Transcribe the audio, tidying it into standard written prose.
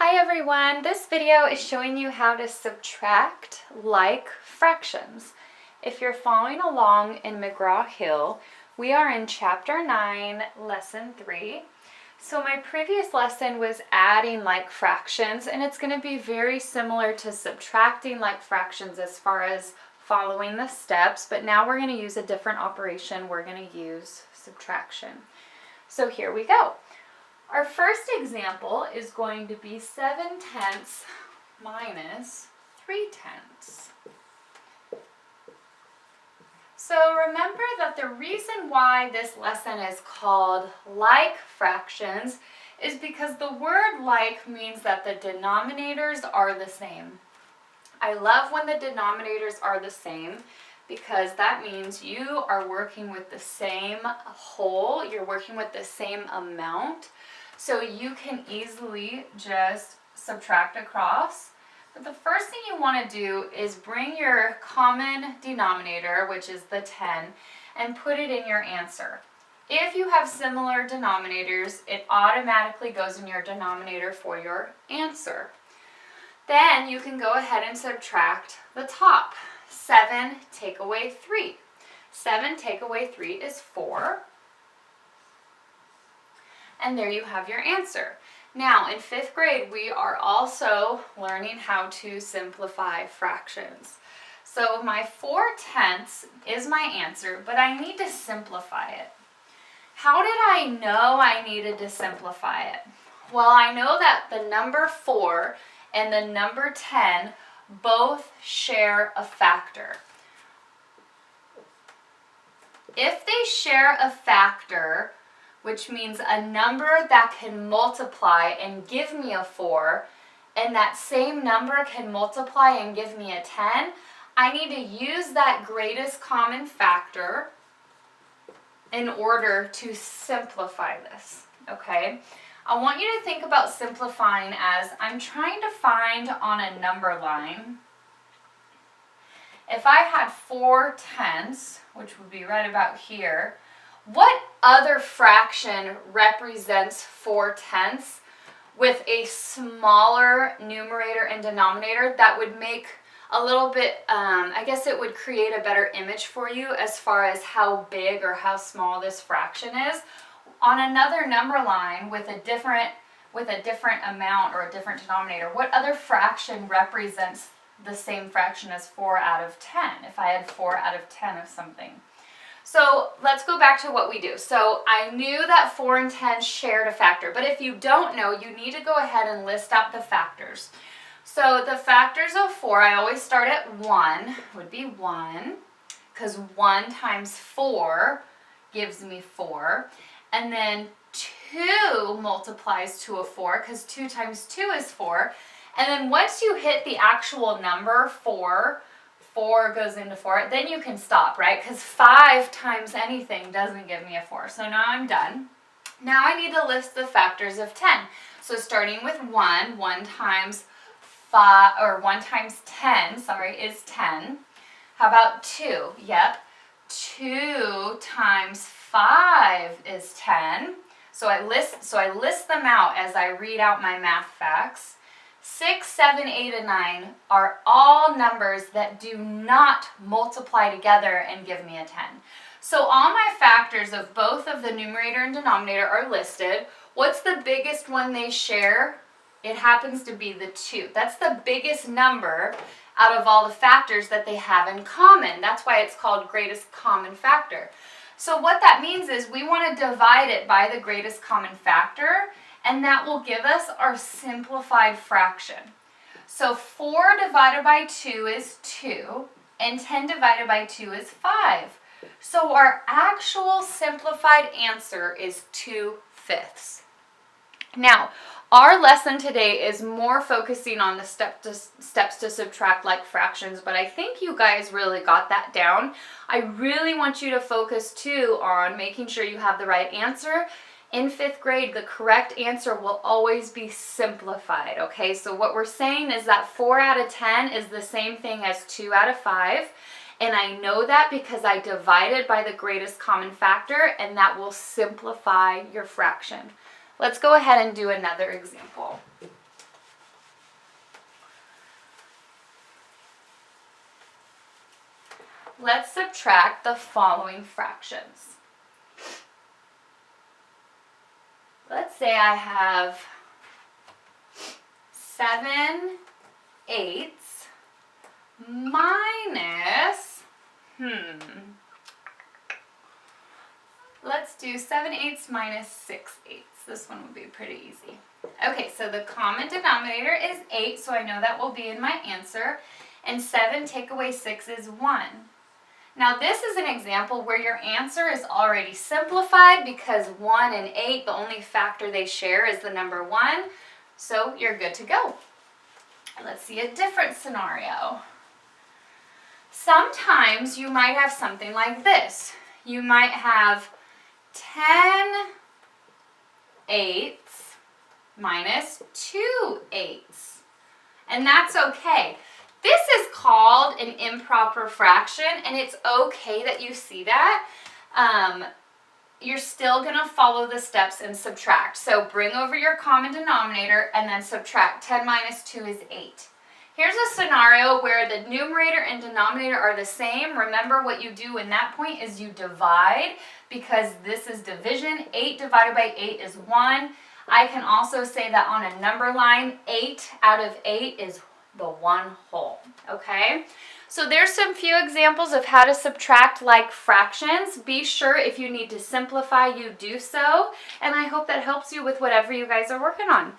Hi everyone, this video is showing you how to subtract like fractions. If you're following along in McGraw-Hill, we are in Chapter 9, Lesson 3. So my previous lesson was adding like fractions, and it's going to be very similar to subtracting like fractions as far as following the steps, but now we're going to use a different operation. We're going to use subtraction. So here we go. Our first example is going to be 7/10 minus 3/10. So remember that the reason why this lesson is called like fractions is because the word like means that the denominators are the same. I love when the denominators are the same because that means you are working with the same whole, you're working with the same amount. So you can easily just subtract across. But the first thing you want to do is bring your common denominator, which is the 10, and put it in your answer. If you have similar denominators, it automatically goes in your denominator for your answer. Then you can go ahead and subtract the top. 7 take away 3. 7 take away 3 is 4. And there you have your answer. Now, in 5th grade, we are also learning how to simplify fractions. So my 4/10 is my answer, but I need to simplify it. How did I know I needed to simplify it? Well, I know that the number 4 and the number 10 both share a factor. If they share a factor, which means a number that can multiply and give me a 4, and that same number can multiply and give me a 10, I need to use that greatest common factor in order to simplify this, okay? I want you to think about simplifying as I'm trying to find on a number line. If I had 4/10, which would be right about here, what other fraction represents 4/10 with a smaller numerator and denominator that would make a little bit, I guess it would create a better image for you as far as how big or how small this fraction is. On another number line with a different amount or a different denominator, what other fraction represents the same fraction as 4/10 if I had 4/10 of something? So let's go back to what we do. So I knew that 4 and 10 shared a factor, but if you don't know, you need to go ahead and list out the factors. So the factors of 4, I always start at 1, would be 1, because 1 times 4 gives me 4. And then 2 multiplies to a 4, because 2 times 2 is 4. And then once you hit the actual number 4 goes into 4, then you can stop, right? Because 5 times anything doesn't give me a 4. So now I'm done. Now I need to list the factors of 10. So starting with 1, 1 times 5, or 1 times 10, is 10. How about 2? Yep. 2 times 5 is 10. So I list them out as I read out my math facts. 6, 7, 8, and 9 are all numbers that do not multiply together and give me a 10. So all my factors of both of the numerator and denominator are listed. What's the biggest one they share? It happens to be the 2. That's the biggest number out of all the factors that they have in common. That's why it's called greatest common factor. So what that means is we want to divide it by the greatest common factor, and that will give us our simplified fraction. So 4 divided by 2 is 2, and 10 divided by 2 is 5. So our actual simplified answer is 2/5. Now, our lesson today is more focusing on the steps to subtract like fractions, but I think you guys really got that down. I really want you to focus too on making sure you have the right answer. In 5th grade, the correct answer will always be simplified, okay? So what we're saying is that 4/10 is the same thing as 2/5, and I know that because I divided by the greatest common factor, and that will simplify your fraction. Let's go ahead and do another example. let's subtract the following fractions. Let's say I have 7/8 minus, let's do 7/8 minus 6/8. This one would be pretty easy. Okay, so the common denominator is 8, so I know that will be in my answer. And 7 take away 6 is 1. Now this is an example where your answer is already simplified because 1 and 8, the only factor they share is the number 1. So you're good to go. Let's see a different scenario. Sometimes you might have something like this. You might have 10/8 minus 2/8. And that's okay. This is called an improper fraction, and it's okay that you see that. You're still going to follow the steps and subtract. So bring over your common denominator and then subtract. 10 minus 2 is 8. Here's a scenario where the numerator and denominator are the same. Remember, what you do in that point is you divide, because this is division. 8 divided by 8 is 1. I can also say that on a number line, 8 out of 8 is the 1 whole, okay? So there's some few examples of how to subtract like fractions. Be sure if you need to simplify, you do so. And I hope that helps you with whatever you guys are working on.